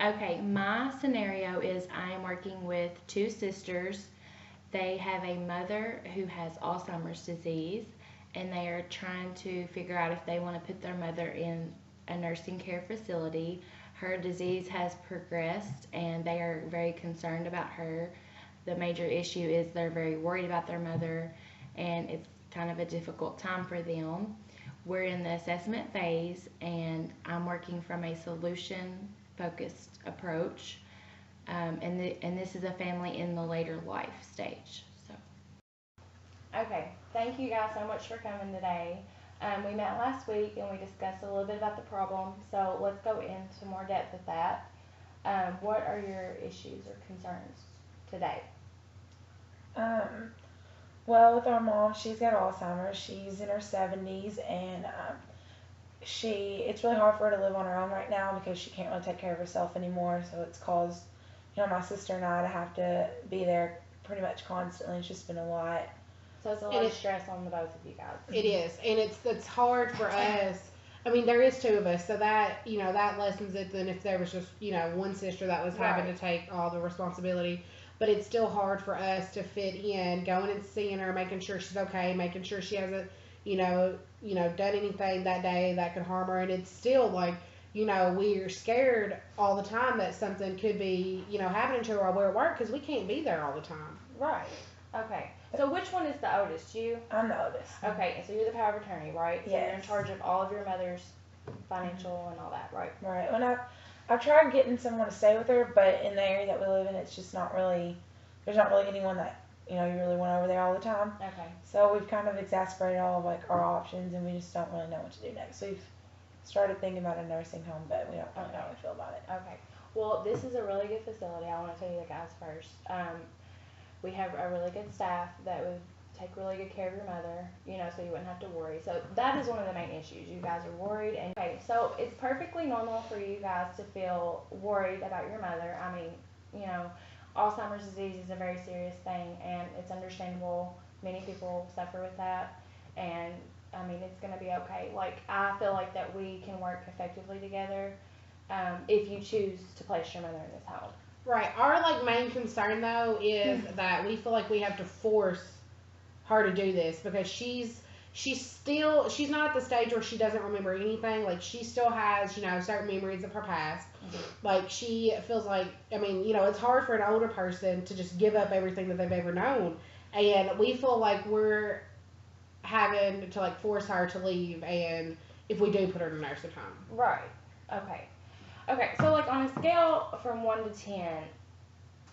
Okay, my scenario is I am working with two sisters. They have a mother who has Alzheimer's disease, and they are trying to figure out if they want to put their mother in a nursing care facility. Her disease has progressed, and they are very concerned about her. The major issue is they're very worried about their mother, and it's kind of a difficult time for them. We're in the assessment phase, and I'm working from a solution focused approach. And this is a family in the later life stage. So, okay, thank you guys so much for coming today. We met last week and we discussed a little bit about the problem. So let's go into more depth with that. What are your issues or concerns today? Um, well, with our mom, she's got Alzheimer's. She's in her 70s, and it's really hard for her to live on her own right now because she can't really take care of herself anymore. So it's caused, my sister and I to have to be there pretty much constantly. It's just been a lot. So it's a lot of stress on the both of you guys. It is, and it's hard for us. I mean, there is two of us, so that that lessens it than if there was just one sister that was having to take all the responsibility. But it's still hard for us to fit in, going and seeing her, making sure she's okay, making sure she hasn't done anything that day that could harm her, and it's still like we're scared all the time that something could be happening to her while we're at work because we can't be there all the time. Right. Okay. So which one is the oldest? You? I'm the oldest. Okay, so you're the power of attorney, right? So Yes. you're in charge of all of your mother's financial and all that, right? Right. When I've tried getting someone to stay with her, but in the area that we live in, it's just not really. There's not really anyone that you really want over there all the time. Okay. So we've kind of exasperated all of like our options, and we just don't really know what to do next. We've started thinking about a nursing home, but we don't really know how we feel about it. Okay. Well, this is a really good facility. I want to tell you the guys first. We have a really good staff that would take really good care of your mother, so you wouldn't have to worry. So that is one of the main issues. You guys are worried, and okay, so it's perfectly normal for you guys to feel worried about your mother. I mean, you know, Alzheimer's disease is a very serious thing, and it's understandable. Many people suffer with that, and I mean, it's gonna be okay. Like, I feel like that we can work effectively together, if you choose to place your mother in this home. Right. Our main concern though is that we feel like we have to force her to do this because she's not at the stage where she doesn't remember anything. Like, she still has certain memories of her past. Mm-hmm. Like, she feels like, I mean, it's hard for an older person to just give up everything that they've ever known, and we feel like we're having to force her to leave, and if we do put her in a nursing home. Right. Okay. Okay. So, like, on a scale from 1 to 10,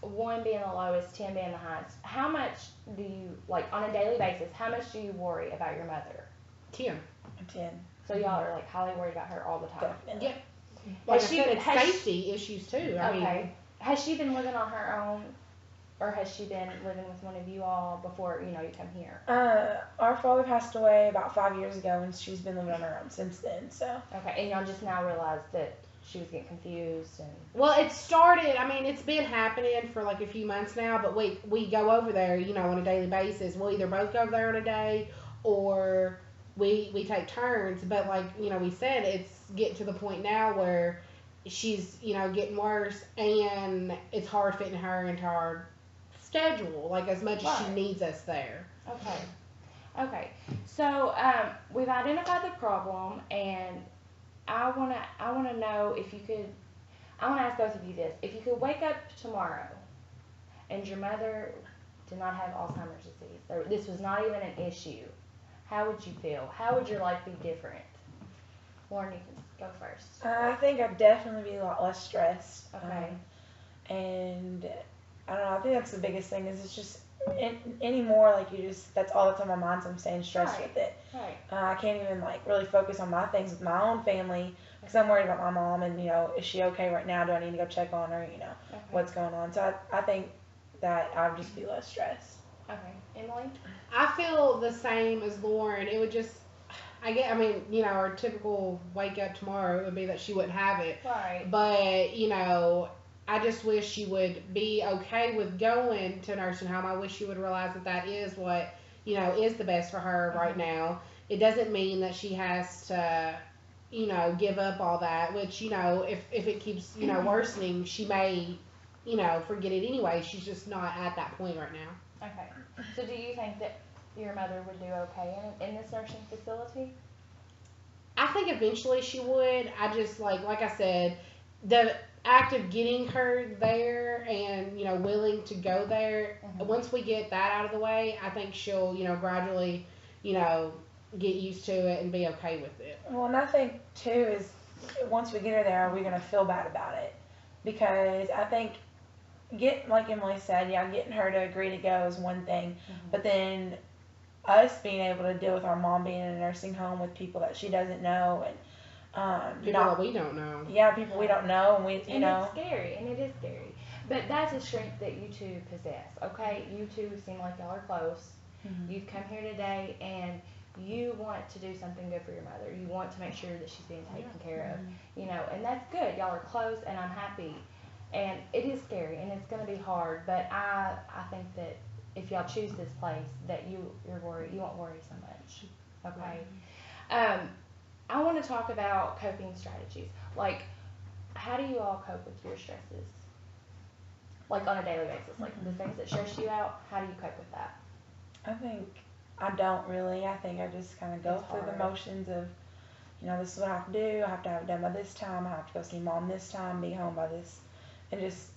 1 being the lowest, 10 being the highest, how much do you, like, on a daily basis, how much do you worry about your mother? 10. 10. So y'all are, like, highly worried about her all the time. Definitely. Yep. Like I said, it's safety issues too. I Okay. mean, has she been living on her own, or has she been living with one of you all before you come here? Our father passed away about 5 years ago, and she's been living on her own since then. So. Okay, and y'all just now realized that she was getting confused and. well, it started. I mean, it's been happening for a few months now. But we go over there, on a daily basis. We'll either both go over there on a day, or we take turns. But we said, it's getting to the point now where she's getting worse, and it's hard fitting her into our schedule. As much as she needs us there. Okay. Okay. So we've identified the problem, and I wanna know if you could. I wanna ask both of you this: if you could wake up tomorrow, and your mother did not have Alzheimer's disease, or this was not even an issue, how would you feel? How would your life be different? Lauren, you can go first. I think I'd definitely be a lot less stressed. Okay. And I don't know. I think that's the biggest thing. Is it's just anymore that's all that's on my mind. So I'm staying stressed with it. Right. I can't even really focus on my things with my own family because I'm worried about my mom and is she okay right now? Do I need to go check on her? Okay. What's going on? So I think that I would just be less stressed. Okay. Emily? I feel the same as Lauren. It would just, I mean, our typical wake up tomorrow would be that she wouldn't have it. Right. But, I just wish she would be okay with going to a nursing home. I wish she would realize that is what, is the best for her right now. It doesn't mean that she has to, give up all that, which, if it keeps, worsening, she may, forget it anyway. She's just not at that point right now. Okay. So do you think that your mother would do okay in this nursing facility? I think eventually she would. I just, like I said, the act of getting her there and, willing to go there, once we get that out of the way, I think she'll, gradually, get used to it and be okay with it. Well, and I think too is once we get her there, are we going to feel bad about it? Because I think like Emily said, yeah, getting her to agree to go is one thing, but then us being able to deal with our mom being in a nursing home with people that she doesn't know and people that we don't know. Yeah, people we don't know, and it's scary, and it is scary. But that's a strength that you two possess. Okay, you two seem like y'all are close. You've come here today, and you want to do something good for your mother. You want to make sure that she's being taken care of. And that's good. Y'all are close, and I'm happy. And it is scary, and it's going to be hard. But I think that if y'all choose this place, that you won't worry so much. Okay. I want to talk about coping strategies. Like, how do you all cope with your stresses? Like on a daily basis, like the things that stress you out. How do you cope with that? I think I don't really. I think I just kind of go through the motions of, this is what I have to do. I have to have it done by this time. I have to go see mom this time. Be home by this, and just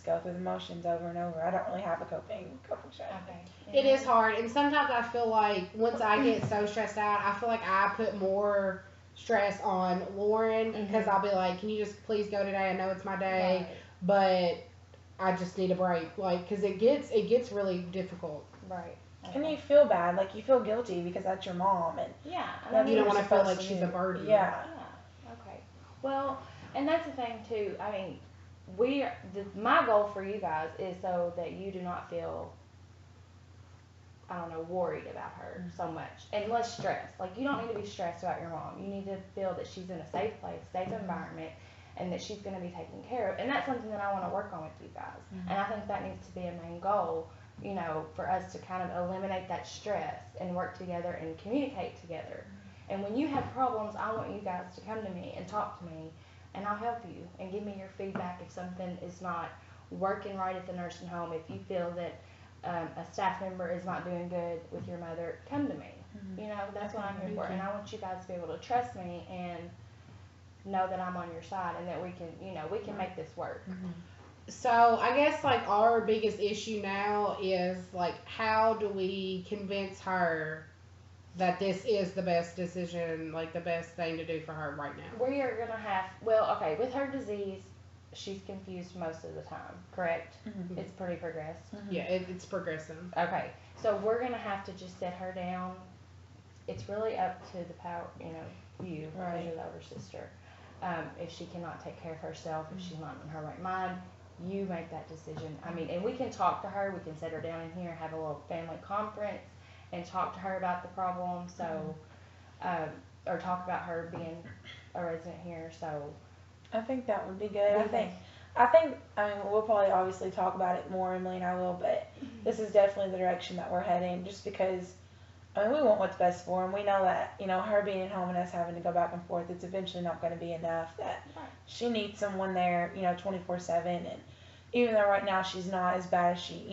go through the motions over and over. I don't really have a coping strategy. Okay. It is hard, and sometimes I feel like once I get so stressed out, I feel like I put more stress on Lauren because I'll be like, "Can you just please go today? I know it's my day, but I just need a break." Like, because it gets really difficult. Right. Okay. And you feel bad, like you feel guilty because that's your mom, and you don't want to feel like she's a burden. Yeah. Okay. Well, and that's the thing too. I mean, my goal for you guys is so that you do not feel, I don't know, worried about her so much and less stressed. Like, you don't need to be stressed about your mom. You need to feel that she's in a safe place, safe environment, and that she's going to be taken care of. And that's something that I want to work on with you guys. And I think that needs to be a main goal, for us to kind of eliminate that stress and work together and communicate together. And when you have problems, I want you guys to come to me and talk to me, and I'll help you and give me your feedback if something is not working right at the nursing home. If you feel that a staff member is not doing good with your mother, come to me. That's what I'm here for. And I want you guys to be able to trust me and know that I'm on your side and that we can make this work. So I guess like our biggest issue now is like, how do we convince her that this is the best decision, like the best thing to do for her right now? We are gonna have, with her disease, she's confused most of the time, correct? It's pretty progressed. Yeah, it's progressing. Okay, so we're gonna have to just set her down. It's really up to the power, you, as your older sister. If she cannot take care of herself, if she's not in her right mind, you make that decision. I mean, and we can talk to her. We can set her down in here, have a little family conference, and talk to her about the problem. So, or talk about her being a resident here. So, I think that would be good. I think we'll probably obviously talk about it more, Emily and I will, but this is definitely the direction that we're heading. Just because, we want what's best for him. We know that, her being at home and us having to go back and forth, it's eventually not going to be enough. That she needs someone there, 24/7. And even though right now she's not as bad as she,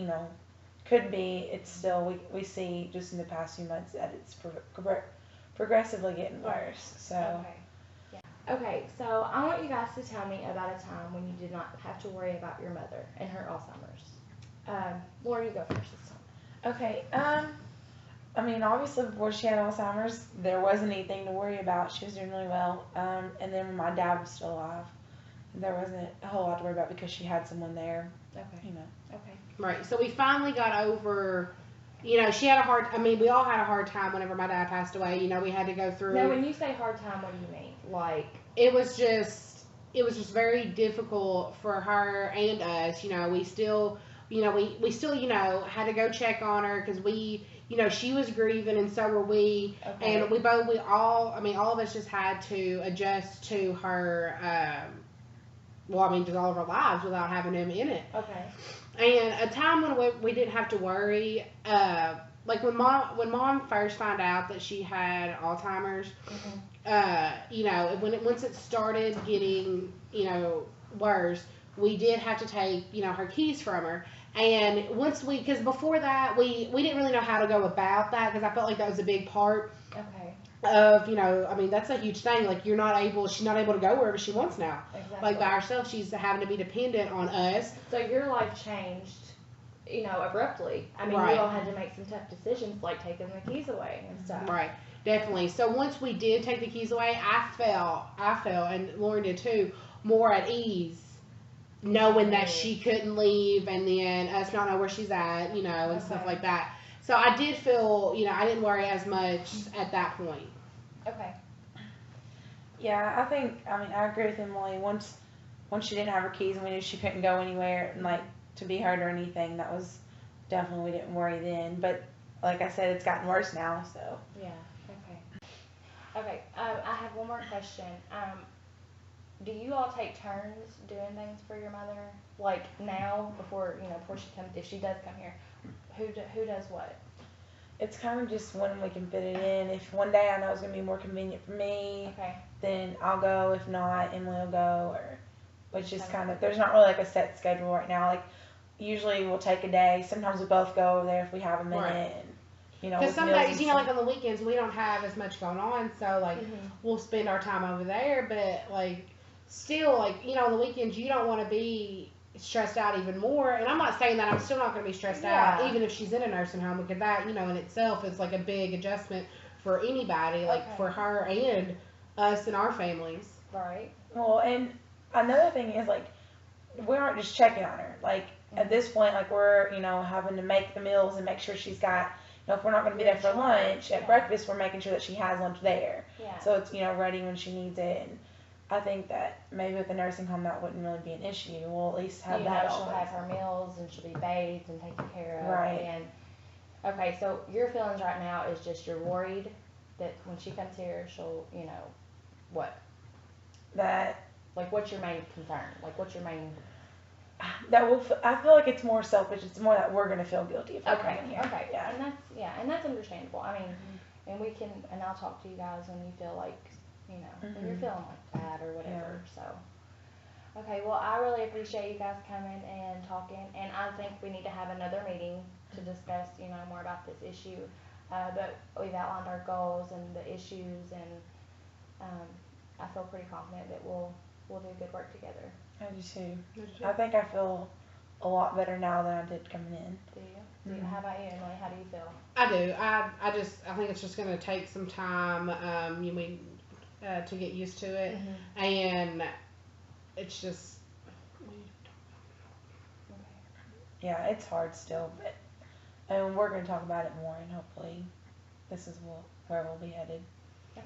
could be, it's still, we see just in the past few months that it's progressively getting worse. So. Okay. Yeah. Okay, so I want you guys to tell me about a time when you did not have to worry about your mother and her Alzheimer's. Laura, you go first this time. Okay. Obviously before she had Alzheimer's, there wasn't anything to worry about. She was doing really well. And then when my dad was still alive, there wasn't a whole lot to worry about because she had someone there. Okay. Okay. Right. So we finally got over, she had we all had a hard time whenever my dad passed away. We had to go through. Now, when you say hard time, what do you mean? Like, it was just very difficult for her and us. We still, we still, had to go check on her because she was grieving and so were we. Okay. And all of us just had to adjust to her, just all of our lives without having him in it. Okay. And a time when we didn't have to worry, like when mom first found out that she had Alzheimer's, once it started getting, worse, we did have to take, her keys from her. And because before that, we didn't really know how to go about that because I felt like that was a big part Okay. of, I mean, that's a huge thing. Like, she's not able to go wherever she wants now. Exactly. Like, by herself, she's having to be dependent on us. So your life changed, abruptly. I mean, Right. you all had to make some tough decisions, like taking the keys away and stuff. Right. Definitely. So once we did take the keys away, I felt, and Lauren did too, more at ease, knowing that she couldn't leave, and then us not know where she's at, and stuff like that. So I did feel, I didn't worry as much at that point. Okay. Yeah, I agree with Emily. Once she didn't have her keys and we knew she couldn't go anywhere and like to be hurt or anything, that was definitely, we didn't worry then. But like I said, it's gotten worse now, so. Yeah. Okay. Okay. I have one more question. Do you all take turns doing things for your mother? Like now, before she comes, if she does come here, who does what? It's kind of just when we can fit it in. If one day I know it's going to be more convenient for me, Okay. then I'll go. If not, Emily will go. But it's just kind of, there's not really like a set schedule right now. Like, usually we'll take a day. Sometimes we both go over there if we have a minute. Right. And, Because with some meals days, and like stuff. on the weekends, we don't have as much going on, so like we'll spend our time over there. But like still, like on the weekends, you don't want to be stressed out even more. And I'm not saying that I'm still not going to be stressed out, even if she's in a nursing home, because that in itself is like a big adjustment for anybody, like for her and us and our families. Right. Well, and another thing is, like, we aren't just checking on her. Like, at this point, like, we're, having to make the meals and make sure she's got, if we're not going to be there for lunch, at breakfast, we're making sure that she has lunch there. Yeah. So it's, ready when she needs it. And I think that maybe with the nursing home, that wouldn't really be an issue. We'll at least have that she'll always. have her meals and she'll be bathed and taken care of. Right. And okay, so your feelings right now is just you're worried that when she comes here, she'll, what? That Like, what's your main concern? Like, what's your main? I feel like it's more selfish. It's more that we're gonna feel guilty if we're coming here. Okay. Yeah. And that's understandable. I mean, and we can, and I'll talk to you guys when you feel like, when you're feeling like that or whatever. So. Okay, well, I really appreciate you guys coming and talking, and I think we need to have another meeting to discuss, more about this issue. But we've outlined our goals and the issues, and I feel pretty confident that we'll do good work together. I do too. I think I feel a lot better now than I did coming in. Do you? How about you, Emily? How do you feel? I do. I think it's just going to take some time, to get used to it, and it's just. Yeah, it's hard still, but we're going to talk about it more, and hopefully this is where we'll be headed. Okay.